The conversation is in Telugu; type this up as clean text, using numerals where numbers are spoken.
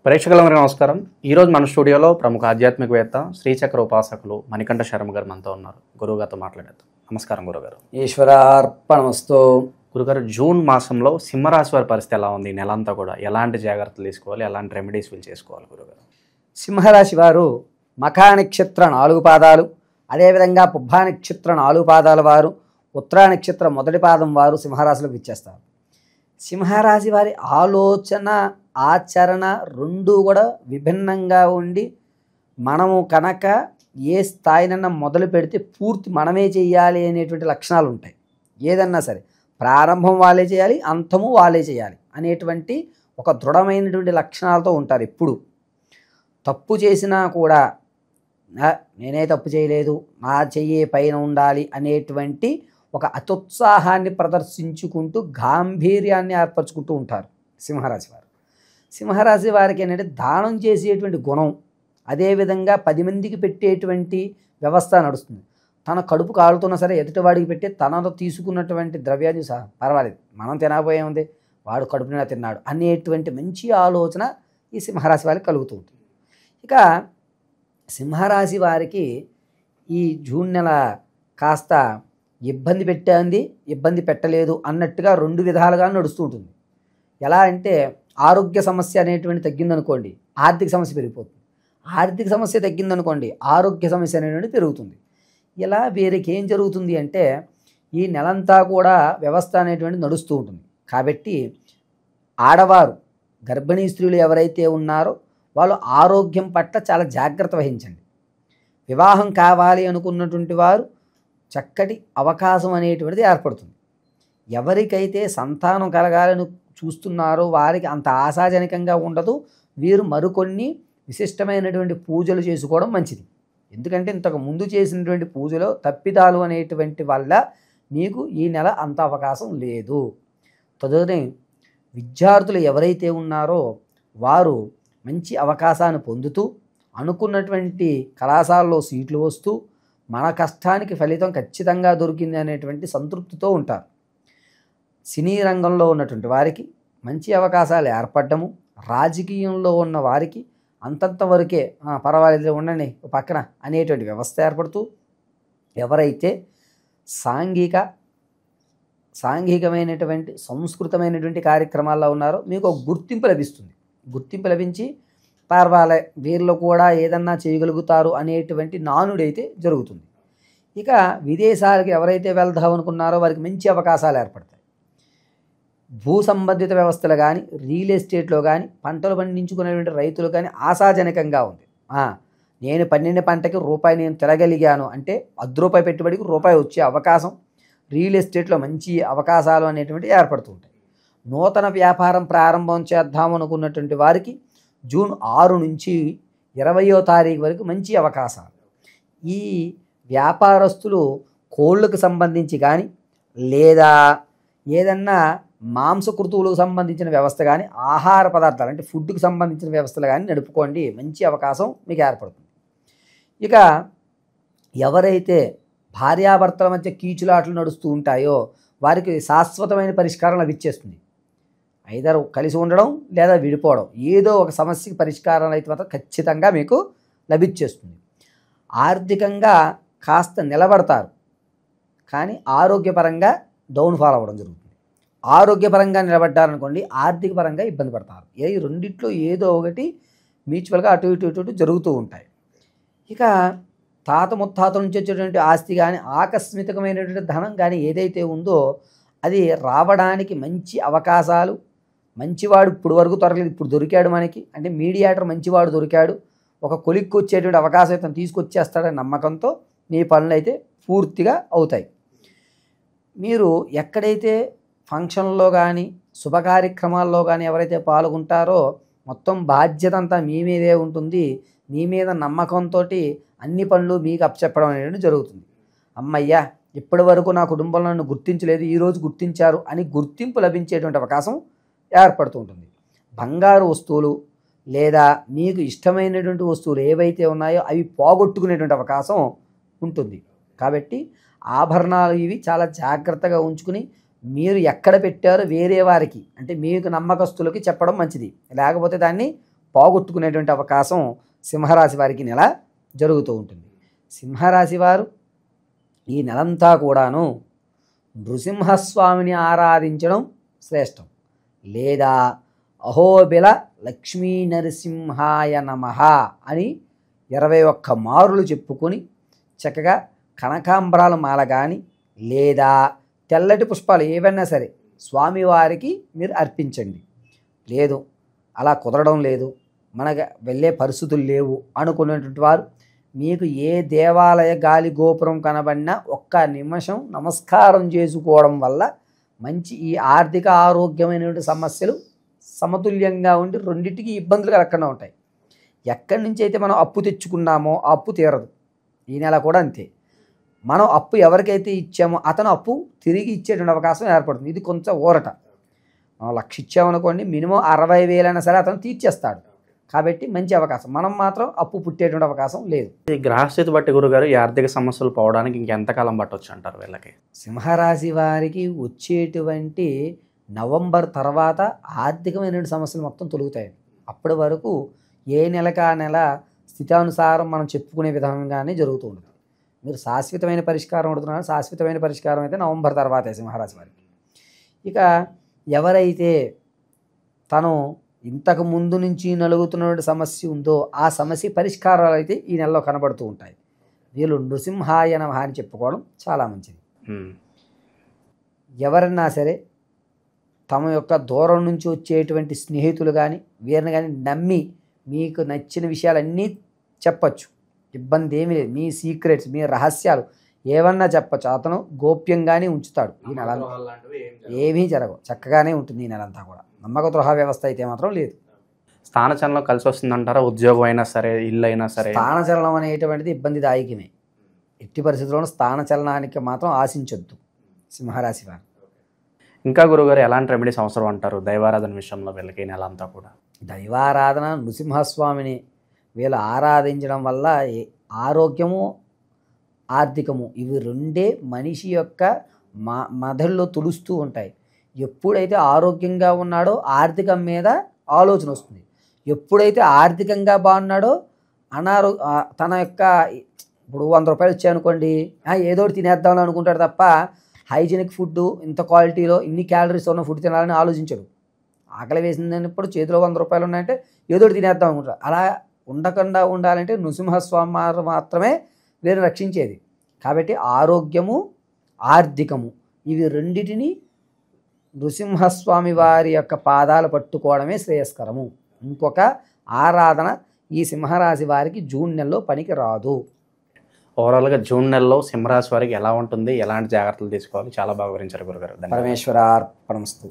ప్రేక్షకులందరికీ నమస్కారం. ఈరోజు మన స్టూడియోలో ప్రముఖ ఆధ్యాత్మికవేత్త శ్రీచక్ర ఉపాసకులు మణికంఠ శర్మ గారు మనతో ఉన్నారు. గురువుగారితో మాట్లాడేద్దాం. నమస్కారం గురుగారు. ఈశ్వరార్పణమస్తు. గురుగారు, జూన్ మాసంలో సింహరాశి వారి పరిస్థితి ఎలా ఉంది? నెలంతా కూడా ఎలాంటి జాగ్రత్తలు తీసుకోవాలి, ఎలాంటి రెమెడీస్ వీళ్ళు చేసుకోవాలి గురుగారు? సింహరాశి వారు మఖా నక్షత్ర 4 పాదాలు, అదేవిధంగా పుబ్బా నక్షత్ర 4 పాదాల వారు, ఉత్తరా నక్షత్ర మొదటి పాదం వారు సింహరాశిలోకి ఇచ్చేస్తారు. సింహరాశి వారి ఆలోచన ఆచరణ రెండూ కూడా విభిన్నంగా ఉండి, మనము కనుక ఏ స్థాయినన్నా మొదలు పెడితే పూర్తి మనమే చేయాలి అనేటువంటి లక్షణాలు ఉంటాయి. ఏదన్నా సరే ప్రారంభం వాళ్ళే చేయాలి, అంతము వాళ్ళే చేయాలి అనేటువంటి ఒక దృఢమైనటువంటి లక్షణాలతో ఉంటారు. ఎప్పుడు తప్పు చేసినా కూడా నేనే తప్పు చేయలేదు, నా చెయ్యే పైన ఉండాలి అనేటువంటి ఒక అత్యుత్సాహాన్ని ప్రదర్శించుకుంటూ గాంభీర్యాన్ని ఏర్పరచుకుంటూ ఉంటారు సింహరాశి వారు. సింహరాశి వారికి ఏంటంటే దానం చేసేటువంటి గుణం, అదేవిధంగా 10 మందికి పెట్టేటువంటి వ్యవస్థ నడుస్తుంది. తన కడుపు కాలుతున్నా సరే ఎదుటివాడికి పెట్టి తనలో తీసుకున్నటువంటి ద్రవ్యాన్ని సహా పర్వాలేదు, మనం తినకపోయే ఉంది, వాడు కడుపు నిండా తిన్నాడు అనేటువంటి మంచి ఆలోచన ఈ సింహరాశి వారికి కలుగుతూ ఉంటుంది. ఇక సింహరాశి వారికి ఈ జూన్ నెల కాస్త ఇబ్బంది పెట్టింది, ఇబ్బంది పెట్టలేదు అన్నట్టుగా 2 విధాలుగా నడుస్తూ ఉంటుంది. ఎలా అంటే ఆరోగ్య సమస్య అనేటువంటి తగ్గిందనుకోండి, ఆర్థిక సమస్య పెరిగిపోతుంది. ఆర్థిక సమస్య తగ్గిందనుకోండి, ఆరోగ్య సమస్య అనేటువంటి పెరుగుతుంది. ఇలా వీరికి ఏం జరుగుతుంది అంటే ఈ నెలంతా కూడా వ్యవస్థ అనేటువంటి నడుస్తూ ఉంటుంది. కాబట్టి ఆడవారు, గర్భిణీ స్త్రీలు ఎవరైతే ఉన్నారో వాళ్ళు ఆరోగ్యం పట్ల చాలా జాగ్రత్త వహించండి. వివాహం కావాలి అనుకున్నటువంటి వారు చక్కటి అవకాశం అనేటువంటిది ఏర్పడుతుంది. ఎవరికైతే సంతానం కలగాలని చూస్తున్నారో వారికి అంత ఆశాజనకంగా ఉండదు. వీరు మరికొన్ని విశిష్టమైనటువంటి పూజలు చేసుకోవడం మంచిది. ఎందుకంటే ఇంతకు ముందు చేసినటువంటి పూజలో తప్పిదాలు అనేటువంటి వల్ల మీకు ఈ నెల అంత అవకాశం లేదు. తదుపరి విద్యార్థులు ఎవరైతే ఉన్నారో వారు మంచి అవకాశాన్ని పొందుతూ అనుకున్నటువంటి కళాశాలలో సీట్లు వస్తూ మన కష్టానికి ఫలితం ఖచ్చితంగా దొరికింది అనేటువంటి సంతృప్తితో ఉంటారు. సినీ రంగంలో ఉన్నటువంటి వారికి మంచి అవకాశాలు ఏర్పడము, రాజకీయంలో ఉన్న వారికి అంతంత వరకే పర్వాలేదు ఉండండి పక్కన అనేటువంటి వ్యవస్థ ఏర్పడుతూ, ఎవరైతే సాంఘికమైనటువంటి సంస్కృతమైనటువంటి కార్యక్రమాల్లో ఉన్నారో మీకు ఒక గుర్తింపు లభిస్తుంది. గుర్తింపు లభించి పర్వాలే వీళ్ళు కూడా ఏదన్నా చేయగలుగుతారు అనేటువంటి నానుడైతే జరుగుతుంది. ఇక విదేశాలకు ఎవరైతే వెళ్దాం అనుకున్నారో వారికి మంచి అవకాశాలు ఏర్పడతాయి. భూ సంబంధిత వ్యవస్థలు కానీ, రియల్ ఎస్టేట్లో కానీ, పంటలు పండించుకునేటువంటి రైతులు కానీ ఆశాజనకంగా ఉంది. నేను పండిన పంటకి రూపాయి నేను తిరగలిగాను అంటే ₹10 పెట్టుబడికి రూపాయి వచ్చే అవకాశం రియల్ ఎస్టేట్లో మంచి అవకాశాలు అనేటువంటి ఏర్పడుతూ ఉంటాయి. నూతన వ్యాపారం ప్రారంభం చేద్దాం అనుకున్నటువంటి వారికి జూన్ 6 నుంచి 20వ తారీఖు వరకు మంచి అవకాశాలు. ఈ వ్యాపారస్తులు కోళ్ళకు సంబంధించి కానీ, లేదా ఏదన్నా మాంసకృతువులకు సంబంధించిన వ్యవస్థ కానీ, ఆహార పదార్థాలు అంటే ఫుడ్కి సంబంధించిన వ్యవస్థలు కానీ నడుపుకోండి, మంచి అవకాశం మీకు ఏర్పడుతుంది. ఇక ఎవరైతే భార్యాభర్తల మధ్య కీచులాటలు నడుస్తూ ఉంటాయో వారికి శాశ్వతమైన పరిష్కారం లభించేస్తుంది. ఐదర్ కలిసి ఉండడం లేదా విడిపోవడం, ఏదో ఒక సమస్యకి పరిష్కారం అయితే మాత్రం ఖచ్చితంగా మీకు లభించేస్తుంది. ఆర్థికంగా కాస్త నిలబడతారు, కానీ ఆరోగ్యపరంగా డౌన్ఫాల్ అవ్వడం జరుగుతుంది. ఆరోగ్యపరంగా నిలబడ్డారనుకోండి, ఆర్థిక పరంగా ఇబ్బంది పడతారు. ఈ రెండిట్లో ఏదో ఒకటి మ్యూచువల్గా అటు ఇటు జరుగుతూ ఉంటాయి. ఇక తాత ముత్తాతల నుంచి వచ్చేటువంటి ఆస్తి కానీ, ఆకస్మికమైనటువంటి ధనం కానీ ఏదైతే ఉందో అది రావడానికి మంచి అవకాశాలు. మంచివాడు ఇప్పుడు వరకు దొరకలేదు, ఇప్పుడు దొరికాడు మనకి, అంటే మీడియేటర్ మంచివాడు దొరికాడు, ఒక కొలిక్కి వచ్చేటువంటి అవకాశం అయితే తీసుకొచ్చేస్తాడని నమ్మకంతో మీ పనులు అయితే పూర్తిగా అవుతాయి. మీరు ఎక్కడైతే ఫంక్షన్లో కానీ, శుభ కార్యక్రమాల్లో కానీ ఎవరైతే పాల్గొంటారో మొత్తం బాధ్యత అంతా మీ మీదే ఉంటుంది. మీ మీద నమ్మకంతో అన్ని పనులు మీకు అప్పచెప్పడం అనేది జరుగుతుంది. అమ్మయ్యా, ఇప్పటి వరకు నా కుటుంబంలో నన్ను గుర్తించలేదు, ఈరోజు గుర్తించారు అని గుర్తింపు లభించేటువంటి అవకాశం ఏర్పడుతూ ఉంటుంది. బంగారు వస్తువులు లేదా మీకు ఇష్టమైనటువంటి వస్తువులు ఏవైతే ఉన్నాయో అవి పోగొట్టుకునేటువంటి అవకాశం ఉంటుంది. కాబట్టి ఆభరణాలు ఇవి చాలా జాగ్రత్తగా ఉంచుకుని మీరు ఎక్కడ పెట్టారో వేరే వారికి, అంటే మీకు నమ్మకస్తులకి చెప్పడం మంచిది. లేకపోతే దాన్ని పోగొట్టుకునేటువంటి అవకాశం సింహరాశి వారికి నెల జరుగుతూ ఉంటుంది. సింహరాశి వారు ఈ నెలంతా కూడాను నృసింహస్వామిని ఆరాధించడం శ్రేష్టం. లేదా అహోబిల లక్ష్మీ నరసింహాయ నమః అని 21 మారులు చెప్పుకొని చక్కగా కనకాంబరాల మాల కానీ లేదా తెల్లటి పుష్పాలు ఏవైనా సరే స్వామివారికి మీరు అర్పించండి. లేదు అలా కుదరడం లేదు, మనకు వెళ్ళే పరిస్థితులు లేవు అనుకునేటువంటి వారు మీకు ఏ దేవాలయ గాలి గోపురం కనబడినా ఒక్క నిమిషం నమస్కారం చేసుకోవడం వల్ల మంచి ఈ ఆర్థిక ఆరోగ్యమైనటువంటి సమస్యలు సమతుల్యంగా ఉండి రెండింటికి ఇబ్బందులు కలగకుండా ఉంటాయి. ఎక్కడి నుంచి అయితే మనం అప్పు తెచ్చుకున్నామో ఆ అప్పు తీరదు. ఈ నెల కూడా అంతే. మనం అప్పు ఎవరికైతే ఇచ్చామో అతను అప్పు తిరిగి ఇచ్చేటువంటి అవకాశం ఏర్పడుతుంది. ఇది కొంచెం ఊరట. మనం 1,00,000 ఇచ్చామనుకోండి, మినిమం 60,000 సరే అతను తీర్చేస్తాడు. కాబట్టి మంచి అవకాశం. మనం మాత్రం అప్పు పుట్టేటువంటి అవకాశం లేదు. ఈ గ్రహస్థితి బట్టి గురుగారు ఈ ఆర్థిక సమస్యలు పోవడానికి ఇంకెంతకాలం పట్టవచ్చు అంటారు వీళ్ళకి? సింహరాశి వారికి వచ్చేటువంటి నవంబర్ తర్వాత ఆర్థికమైనటువంటి సమస్యలు మొత్తం తొలుగుతాయి. అప్పటి వరకు ఏ నెలకు ఆ నెల స్థితానుసారం మనం చెప్పుకునే విధంగానే జరుగుతూ ఉంటుంది. మీరు శాశ్వతమైన పరిష్కారం అడుగుతున్నారు. శాశ్వతమైన పరిష్కారం అయితే నవంబర్ తర్వాతే సింహరాశి వారికి. ఇక ఎవరైతే తను ఇంతకు ముందు నుంచి నలుగుతున్నటువంటి సమస్య ఉందో ఆ సమస్య పరిష్కారాలు అయితే ఈ నెలలో కనబడుతూ ఉంటాయి. వీళ్ళు నృసింహాయ నమః అని చెప్పుకోవడం చాలా మంచిది. ఎవరన్నా సరే తమ యొక్క దూరం నుంచి వచ్చేటువంటి స్నేహితులు కానీ వీరిని కానీ నమ్మి మీకు నచ్చిన విషయాలన్నీ చెప్పచ్చు. ఇబ్బంది ఏమీ లేదు. మీ సీక్రెట్స్, మీ రహస్యాలు ఏమన్నా చెప్పచ్చు. అతను గోప్యంగానే ఉంచుతాడు. ఈ నెల ఏమీ జరగవు, చక్కగానే ఉంటుంది ఈ నెలంతా కూడా. నమ్మక ద్రోహ వ్యవస్థ అయితే మాత్రం లేదు. స్థానచలనం కలిసి వస్తుందంటారా? ఉద్యోగం అయినా సరే, ఇల్లు అయినా సరే. స్థానచలనం అనేటువంటిది ఇబ్బందిదాయకమే. ఎట్టి పరిస్థితుల్లోనూ స్థానచలనానికి మాత్రం ఆశించొద్దు సింహరాశి వారు. ఇంకా గురుగారు ఎలాంటి రెమెడీస్ అవసరం అంటారు దైవారాధన విషయంలో వీళ్ళకి ఈ నెల అంతా కూడా? దైవారాధన, నృసింహస్వామిని వీళ్ళు ఆరాధించడం వల్ల ఆరోగ్యము ఆర్థికము ఇవి రెండే మనిషి యొక్క మెదడులో తులుస్తూ ఉంటాయి. ఎప్పుడైతే ఆరోగ్యంగా ఉన్నాడో ఆర్థికం మీద ఆలోచన వస్తుంది. ఎప్పుడైతే ఆర్థికంగా బాగున్నాడో తన యొక్క ఇప్పుడు 100 రూపాయలు వచ్చాయనుకోండి, ఏదో ఒకటి తినేద్దామని అనుకుంటాడు తప్ప హైజీనిక్ ఫుడ్, ఇంత క్వాలిటీలో ఇన్ని క్యాలరీస్ ఉన్న ఫుడ్ తినాలని ఆలోచించడు. ఆకలి వేసిందన్నప్పుడు చేతిలో 100 రూపాయలు ఉన్నాయంటే ఏదో ఒకటి తినేద్దాం అనుకుంటారు. అలా ఉండకుండా ఉండాలంటే నృసింహస్వామి మాత్రమే వీరిని రక్షించేది. కాబట్టి ఆరోగ్యము ఆర్థికము ఇవి రెండిటిని నృసింహస్వామి వారి యొక్క పాదాలు పట్టుకోవడమే శ్రేయస్కరము. ఇంకొక ఆరాధన ఈ సింహరాశి వారికి జూన్ నెలలో పనికి రాదు. ఓవరాల్గా జూన్ నెలలో సింహరాశి వారికి ఎలా ఉంటుంది, ఎలాంటి జాగ్రత్తలు తీసుకోవాలి చాలా బాగా వివరించారు గురుగారు. పరమేశ్వరార్పణమస్తు.